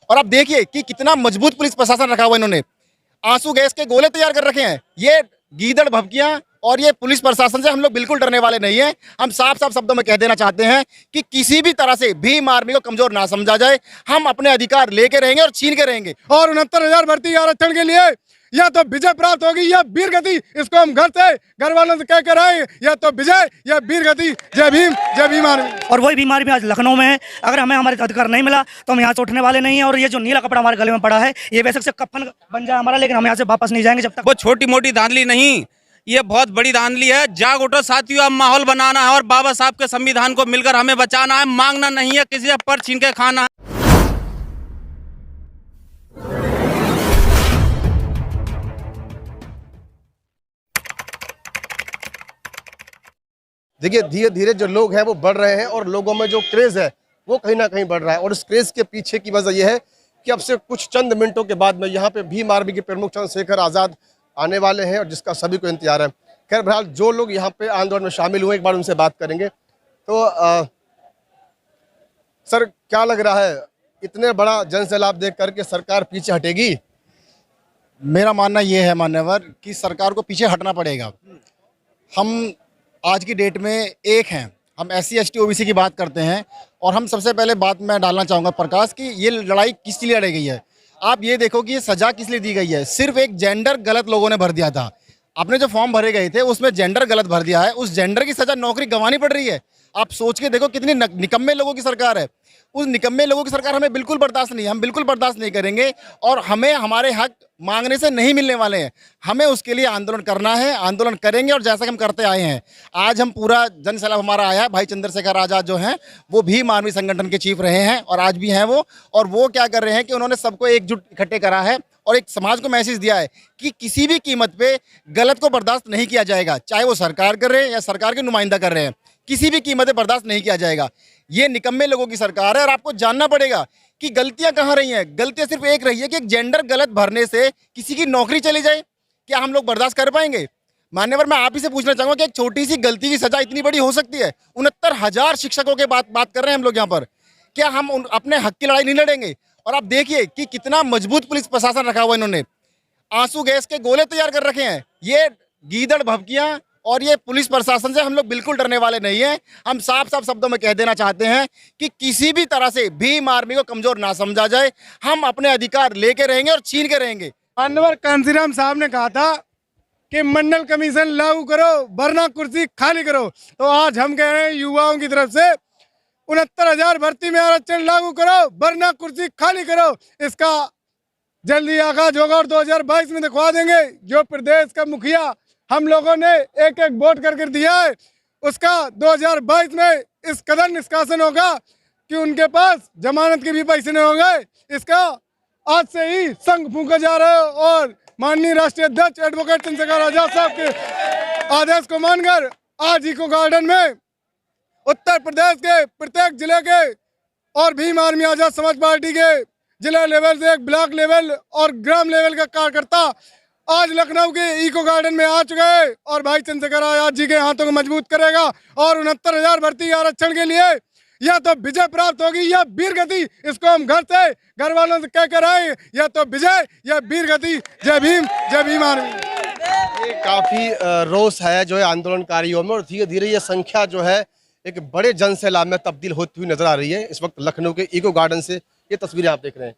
और आप देखिए कि कितना मजबूत पुलिस प्रशासन रखा हुआ इन्होंने। आंसू गैस के गोले तैयार कर रखे हैं। ये गीदड़ भभकियां और ये पुलिस प्रशासन से हम लोग बिल्कुल डरने वाले नहीं हैं। हम साफ साफ शब्दों में कह देना चाहते हैं कि किसी भी तरह से भीम आर्मी को कमजोर ना समझा जाए। हम अपने अधिकार लेके रहेंगे और छीन के रहेंगे। और 69,000 भर्ती आरक्षण के लिए या तो विजय प्राप्त होगी या वीर गति। इसको हम घर से, घर वालों से कह कर आए, या तो विजय या वीर गति। जय भीम, जय भीम आर्मी। और वही बीमारी भी आज लखनऊ में है। अगर हमें हमारे अधिकार नहीं मिला तो हम यहाँ से उठने वाले नहीं हैं। और ये जो नीला कपड़ा हमारे गले में पड़ा है, ये वैसे से कफन बन जाए हमारा, लेकिन हम यहाँ से वापस नहीं जाएंगे जब तक। वो छोटी मोटी धांधली नहीं, ये बहुत बड़ी धांधली है। जाग उठो साथियों, अब माहौल बनाना है और बाबा साहब के संविधान को मिलकर हमें बचाना है। मांगना नहीं है, किसी से पर छीन के खाना है। देखिए, धीरे धीरे जो लोग हैं वो बढ़ रहे हैं और लोगों में जो क्रेज है वो कहीं ना कहीं बढ़ रहा है। और इस क्रेज के पीछे की वजह यह है कि अब से कुछ चंद मिनटों के बाद में यहाँ पे भीम आर्मी के प्रमुख चंद्रशेखर आज़ाद आने वाले हैं, और जिसका सभी को इंतजार है। खैर बहरहाल जो लोग यहाँ पे आंदोलन में शामिल हुए, एक बार उनसे बात करेंगे। तो सर, क्या लग रहा है, इतने बड़ा जन सैलाब देख करके सरकार पीछे हटेगी? मेरा मानना ये है मान्यवर कि सरकार को पीछे हटना पड़ेगा। हम आज की डेट में एक हैं, हम SC ST OBC की बात करते हैं। और हम सबसे पहले बात मैं डालना चाहूँगा प्रकाश कि ये लड़ाई किस लिए लड़ी गई है। आप ये देखो कि ये सज़ा किस लिए दी गई है। सिर्फ एक जेंडर गलत लोगों ने भर दिया था। आपने जो फॉर्म भरे गए थे उसमें जेंडर गलत भर दिया है। उस जेंडर की सज़ा नौकरी गंवानी पड़ रही है। आप सोच के देखो कितनी निकम्मे लोगों की सरकार है। उस निकम्मे लोगों की सरकार हमें बिल्कुल बर्दाश्त नहीं, हम बिल्कुल बर्दाश्त नहीं करेंगे। और हमें हमारे हक मांगने से नहीं मिलने वाले हैं। हमें उसके लिए आंदोलन करना है, आंदोलन करेंगे। और जैसा कि हम करते आए हैं, आज हम पूरा जन सैलाब हमारा आया है। भाई चंद्रशेखर आज़ाद जो हैं वो भीम आर्मी संगठन के चीफ रहे हैं और आज भी हैं वो। और वो क्या कर रहे हैं कि उन्होंने सबको एकजुट इकट्ठे करा है और एक समाज को मैसेज दिया है कि किसी भी कीमत पे गलत को बर्दाश्त नहीं किया जाएगा। चाहे वो सरकार कर रहे हैं या सरकार के नुमाइंदा कर रहे हैं, किसी भी कीमत पे बर्दाश्त नहीं किया जाएगा। ये निकम्मे लोगों की सरकार है। और आपको जानना पड़ेगा कि गलतियां कहाँ रही हैं। गलतियां सिर्फ एक रही है कि एक जेंडर गलत भरने से किसी की नौकरी चली जाए। क्या हम लोग बर्दाश्त कर पाएंगे? मान्यवर, मैं आप ही से पूछना चाहूँगा कि एक छोटी सी गलती की सजा इतनी बड़ी हो सकती है? 69,000 शिक्षकों के बात कर रहे हैं हम लोग यहाँ पर। क्या हम अपने हक की लड़ाई नहीं लड़ेंगे? और आप देखिए कि कितना मजबूत पुलिस प्रशासन रखा हुआ इन्होंने। आंसू गैस के गोले तैयार कर रखे हैं। ये गीदड़ भभकियां और ये पुलिस प्रशासन से हम लोग बिल्कुल डरने वाले नहीं हैं। हम साफ साफ शब्दों में कह देना चाहते हैं कि किसी भी तरह से भीम आर्मी को कमजोर ना समझा जाए। हम अपने अधिकार लेके रहेंगे और छीन के रहेंगे। माननीय कांसीराम साहब ने कहा था कि मंडल कमीशन लागू करो वरना कुर्सी खाली करो। तो आज हम कह रहे हैं युवाओं की तरफ से 69,000 भर्ती में आरक्षण लागू करो वरना कुर्सी खाली करो। इसका जल्दी आगाज होगा और 2022 में दिखवा देंगे। जो प्रदेश का मुखिया हम लोगों ने एक एक वोट करके दिया है, उसका 2022 में इस कदर निष्कासन होगा कि उनके पास जमानत के भी पैसे नहीं होंगे। इसका आज से ही संघ फूंका जा रहा है। और माननीय राष्ट्रीय अध्यक्ष एडवोकेट चंद्रशेखर आजाद साहब के आदेश को मानकर आज इको गार्डन में उत्तर प्रदेश के प्रत्येक जिले के और भीम आर्मी आजाद समाज पार्टी के जिला लेवल से एक ब्लॉक लेवल और ग्राम लेवल का कार्यकर्ता आज लखनऊ के इको गार्डन में आ चुके हैं और भाई चंद्रशेखर आजाद जी के हाथों को मजबूत करेगा। और 69,000 भर्ती आरक्षण के लिए या तो विजय प्राप्त होगी या वीर गति। इसको हम घर से, घर वालों से कह कर आए, या तो विजय या वीर गति। जय भीम, जय भीम आर्मी। ये काफ़ी रोष है जो है आंदोलनकारियों में, और धीरे धीरे ये संख्या जो है एक बड़े जन सैलाब में तब्दील होती हुई नजर आ रही है। इस वक्त लखनऊ के इको गार्डन से ये तस्वीरें आप देख रहे हैं।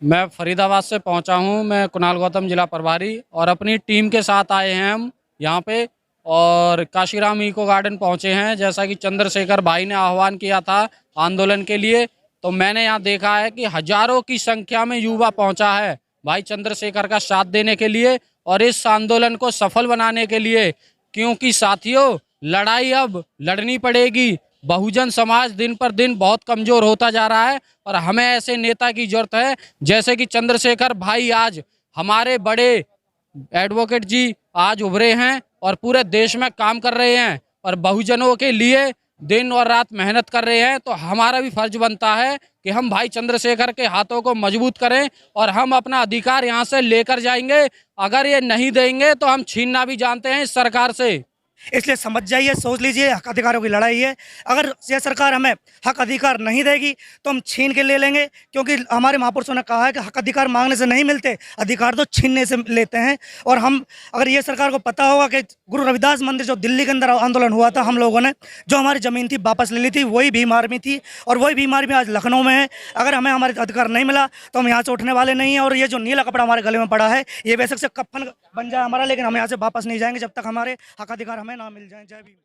मैं फरीदाबाद से पहुंचा हूं। मैं कुणाल गौतम जिला प्रभारी और अपनी टीम के साथ आए हैं हम यहाँ पे, और काशीराम इको गार्डन पहुंचे हैं। जैसा कि चंद्रशेखर भाई ने आह्वान किया था आंदोलन के लिए, तो मैंने यहाँ देखा है कि हजारों की संख्या में युवा पहुंचा है भाई चंद्रशेखर का साथ देने के लिए और इस आंदोलन को सफल बनाने के लिए। क्योंकि साथियों, लड़ाई अब लड़नी पड़ेगी। बहुजन समाज दिन पर दिन बहुत कमजोर होता जा रहा है और हमें ऐसे नेता की जरूरत है जैसे कि चंद्रशेखर भाई। आज हमारे बड़े एडवोकेट जी आज उभरे हैं और पूरे देश में काम कर रहे हैं और बहुजनों के लिए दिन और रात मेहनत कर रहे हैं। तो हमारा भी फर्ज बनता है कि हम भाई चंद्रशेखर के हाथों को मजबूत करें और हम अपना अधिकार यहाँ से लेकर जाएंगे। अगर ये नहीं देंगे तो हम छीनना भी जानते हैं इस सरकार से। इसलिए समझ जाइए, सोच लीजिए, हक अधिकारों की लड़ाई है। अगर ये सरकार हमें हक अधिकार नहीं देगी तो हम छीन के ले लेंगे, क्योंकि हमारे महापुरुषों ने कहा है कि हक अधिकार मांगने से नहीं मिलते, अधिकार तो छीनने से लेते हैं। और हम, अगर ये सरकार को पता होगा कि गुरु रविदास मंदिर जो दिल्ली के अंदर आंदोलन हुआ था, हम लोगों ने जो हमारी ज़मीन थी वापस ले ली थी, वही भीम आर्मी थी और वही भीम आर्मी आज लखनऊ में है। अगर हमें हमारे अधिकार नहीं मिला तो हम यहाँ से उठने वाले नहीं हैं। और ये जो नीला कपड़ा हमारे गले में पड़ा है, ये बेशक से कफन बन जाए हमारा, लेकिन हम यहाँ से वापस नहीं जाएंगे जब तक हमारे हक अधिकार हमें ना मिल जाए। जय भीम।